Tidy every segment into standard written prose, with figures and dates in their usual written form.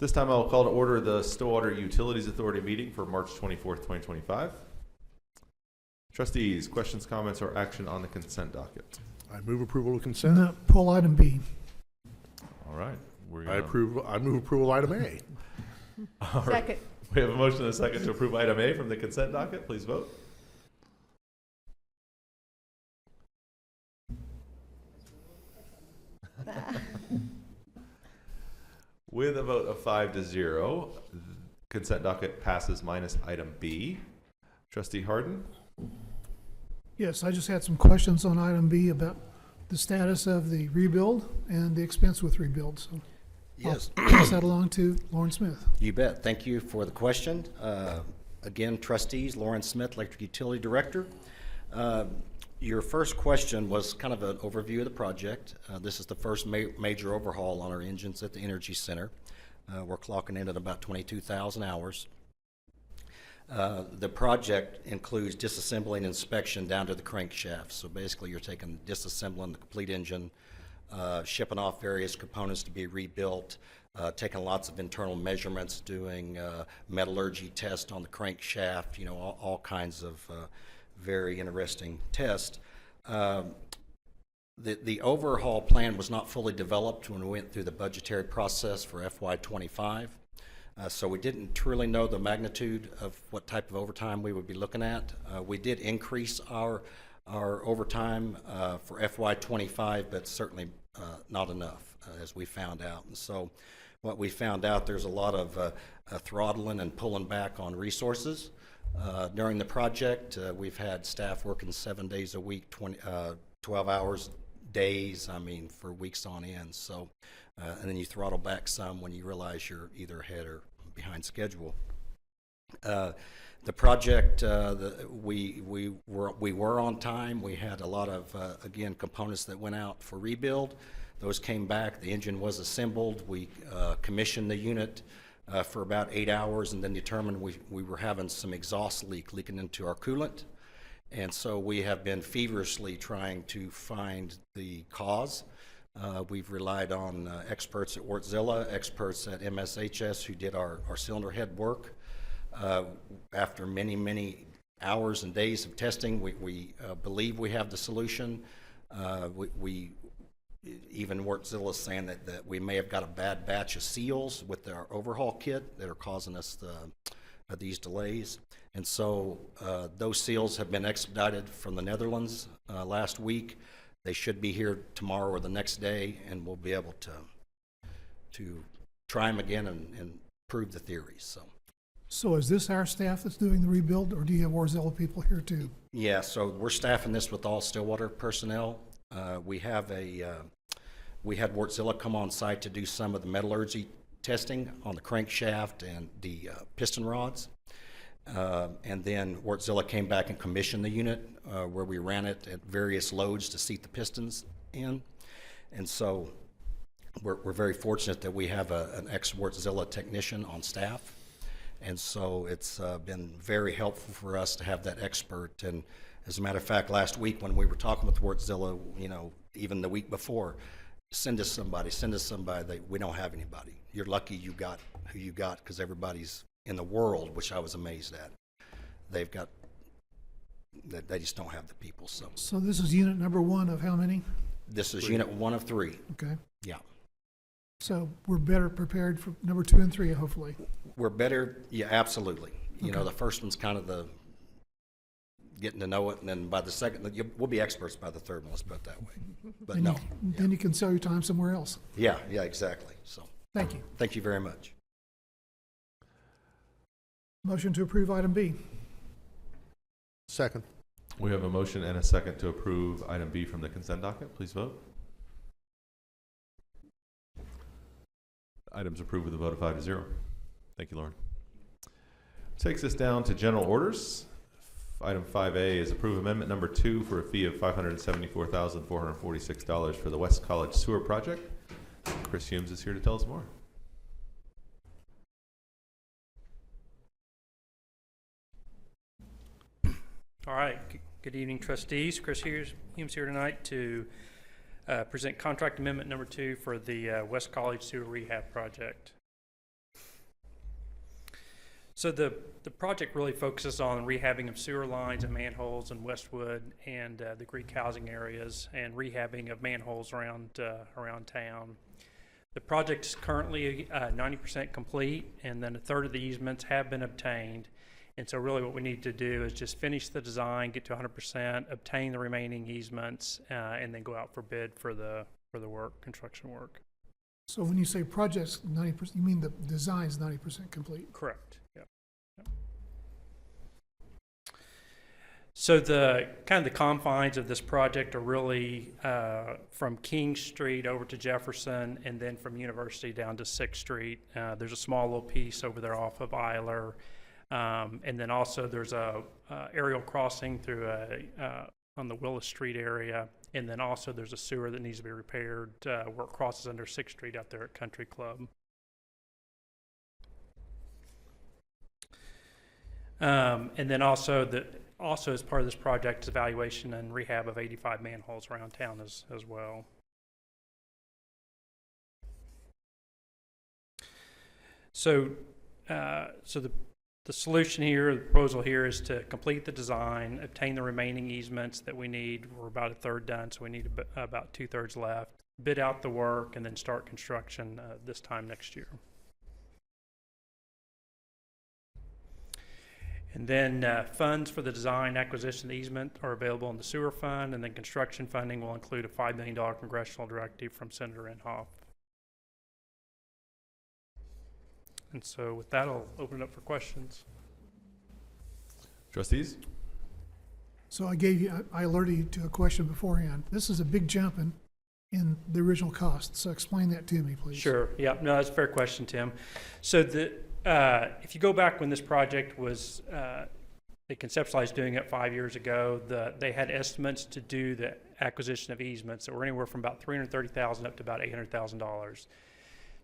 This time I'll call to order the Stillwater Utilities Authority meeting for March 24th, 2025. Trustees, questions, comments, or action on the consent docket? I move approval of consent. No, pull item B. All right. I move approval item A. All right. Second. We have a motion and a second to approve item A from the consent docket. Please vote. With a vote of 5-0, consent docket passes minus item B. Trustee Harden? Yes, I just had some questions on item B about the status of the rebuild and the expense with rebuild. So Yes, I'll pass that along to Lauren Smith. you bet. Thank you for the question. Again, trustees, Lauren Smith, Electric Utility Director. Your first question was kind of an overview of the project. This is the first major overhaul on our engines at the Energy Center. We're clocking in at about 22,000 hours. The project includes disassembling inspection down to the crankshaft. So basically you're disassembling the complete engine, shipping off various components to be rebuilt, taking lots of internal measurements, doing metallurgy tests on the crankshaft, you know, all kinds of very interesting tests. The overhaul plan was not fully developed when we went through the budgetary process for FY25. So we didn't truly know the magnitude of what type of overtime we would be looking at. We did increase our overtime for FY25, but certainly not enough, as we found out. And so what we found out, there's a lot of throttling and pulling back on resources. During the project, we've had staff working 7 days a week, 12 hours days, I mean, for weeks on end. So, and then you throttle back some when you realize you're either ahead or behind schedule. The project, we were on time. We had a lot of, again, components that went out for rebuild. Those came back. The engine was assembled. We commissioned the unit for about 8 hours and then determined we were having some exhaust leaking into our coolant. And so we have been feverishly trying to find the cause. We've relied on experts at Wärtsilä, experts at MSHS who did our cylinder head work. After many hours and days of testing, we believe we have the solution. Even Wärtsilä is saying that we may have got a bad batch of seals with our overhaul kit that are causing us these delays. And so those seals have been expedited from the Netherlands last week. They should be here tomorrow or the next day, and we'll be able to try them again and prove the theories. So is this our staff that's doing the rebuild, or do you have Wärtsilä people here too? Yeah, so we're staffing this with all Stillwater personnel. We had Wärtsilä come on site to do some of the metallurgy testing on the crankshaft and the piston rods. And then Wärtsilä came back and commissioned the unit where we ran it at various loads to seat the pistons in. And so we're very fortunate that we have an ex-Wärtsilä technician on staff. And so it's been very helpful for us to have that expert. And as a matter of fact, last week when we were talking with Wärtsilä, you know, even the week before, send us somebody. We don't have anybody. You're lucky you got who you got, because everybody's in the world, which I was amazed at. They just don't have the people. So this is unit number 1 of how many? this is unit 1 of 3. Okay. Yeah. So we're better prepared for number 2 and 3, hopefully. We're better. Yeah, absolutely. You know, the first one's kind of the getting to know it, and then by the second, we'll be experts by the third one. Let's put it that way. But And no. then you can sell your time somewhere else. Yeah, exactly. So Thank you. thank you very much. Motion to approve item B. Second. We have a motion and a second to approve item B from the consent docket. Please vote. Items approved with a vote of 5-0. Thank you, Lauren. Takes us down to general orders. Item 5A is approve amendment number 2 for a fee of $574,446 for the West College Sewer Project. Chris Humes is here to tell us more. All right. Good evening, trustees. Chris Humes here tonight to present contract amendment number 2 for the West College Sewer Rehab Project. So the project really focuses on rehabbing of sewer lines and manholes in Westwood and the Greek housing areas, and rehabbing of manholes around town. The project is currently 90% complete, and then a third of the easements have been obtained. And so really what we need to do is just finish the design, get to 100%, obtain the remaining easements, and then go out for bid for the work, construction work. So when you say project's 90%, you mean the design's 90% complete? Correct. Yep. So the kind of the confines of this project are really from King Street over to Jefferson, and then from University down to 6th Street. There's a small little piece over there off of Eiler. And then also there's a aerial crossing through on the Willis Street area, and then also there's a sewer that needs to be repaired where it crosses under 6th Street out there at Country Club. And then also as part of this project is evaluation and rehab of 85 manholes around town as well. So the solution here, the proposal here, is to complete the design, obtain the remaining easements that we need. We're about a third done, so we need about 2/3 left. Bid out the work, and then start construction this time next year. And then funds for the design, acquisition, easement are available in the sewer fund, and then construction funding will include a $5 million congressional directive from Senator Inhofe. And so with that, I'll open it up for questions. Trustees? So I alerted you to a question beforehand. This is a big jump in the original cost, so explain that to me, please. Sure, yeah, no, that's a fair question, Tim. So if you go back when this project was, they conceptualized doing it 5 years ago, they had estimates to do the acquisition of easements that were anywhere from about $330,000 up to about $800,000.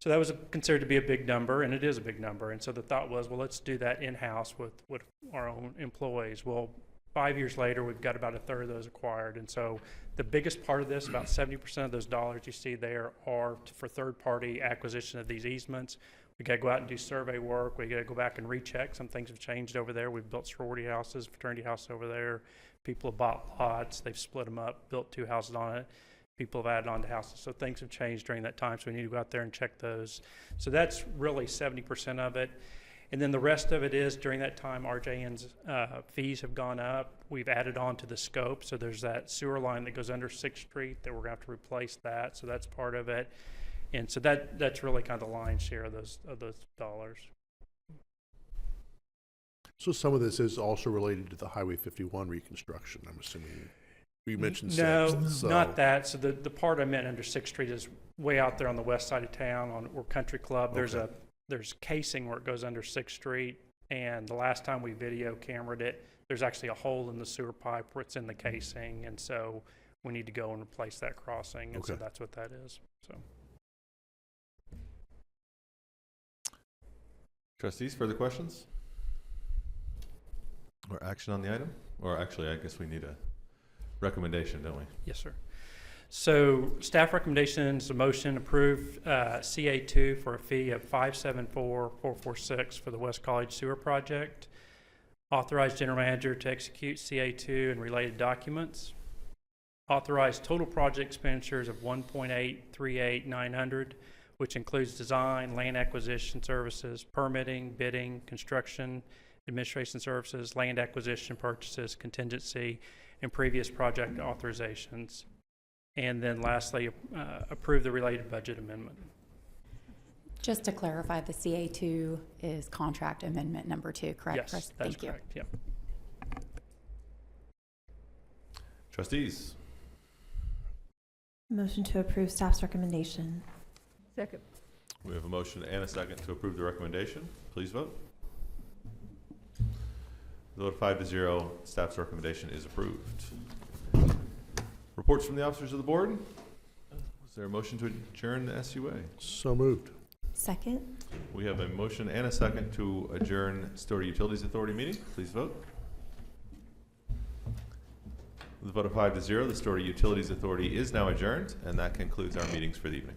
So that was considered to be a big number, and it is a big number. And so the thought was, well, let's do that in-house with our own employees. Well, 5 years later, we've got about a third of those acquired. And so the biggest part of this, about 70% of those dollars you see there, are for third-party acquisition of these easements. We got to go out and do survey work. We got to go back and recheck. Some things have changed over there. We've built sorority houses, fraternity house over there. People have bought lots. They've split them up, built 2 houses on it. People have added on to houses. So things have changed during that time. So we need to go out there and check those. So that's really 70% of it. And then the rest of it is during that time, RJN's fees have gone up. We've added on to the scope. So there's that sewer line that goes under 6th Street that we're going to have to replace that. So that's part of it. And so that's really kind of the lion's share of those dollars. So some of this is also related to the Highway 51 reconstruction, I'm assuming. You mentioned No, 6th, so. not that. So the part I meant under 6th Street is way out there on the west side of town where Country Club. Okay. There's casing where it goes under 6th Street, and the last time we video cameraed it, there's actually a hole in the sewer pipe where it's in the casing, and so we need to go and replace that crossing, and so Okay. that's what that is. So. Trustees, further questions? Or action on the item? Or actually, I guess we need a recommendation, don't we? Yes, sir. So staff recommendations, a motion approve CA2 for a fee of $574,446 for the West College Sewer Project. Authorize general manager to execute CA2 and related documents. Authorize total project expenditures of $1,838,900, which includes design, land acquisition services, permitting, bidding, construction, administration services, land acquisition purchases, contingency, and previous project authorizations. And then lastly, approve the related budget amendment. Just to clarify, the CA2 is contract amendment number 2, correct? Yes, Chris? that's Thank you. correct. Yep. Trustees? Motion to approve staff's recommendation. Second. We have a motion and a second to approve the recommendation. Please vote. The vote 5-0, staff's recommendation is approved. Reports from the officers of the board. Was there a motion to adjourn the SUA? So moved. Second. We have a motion and a second to adjourn Stillwater Utilities Authority meeting. Please vote. With a vote of 5-0, the Stillwater Utilities Authority is now adjourned, and that concludes our meetings for the evening.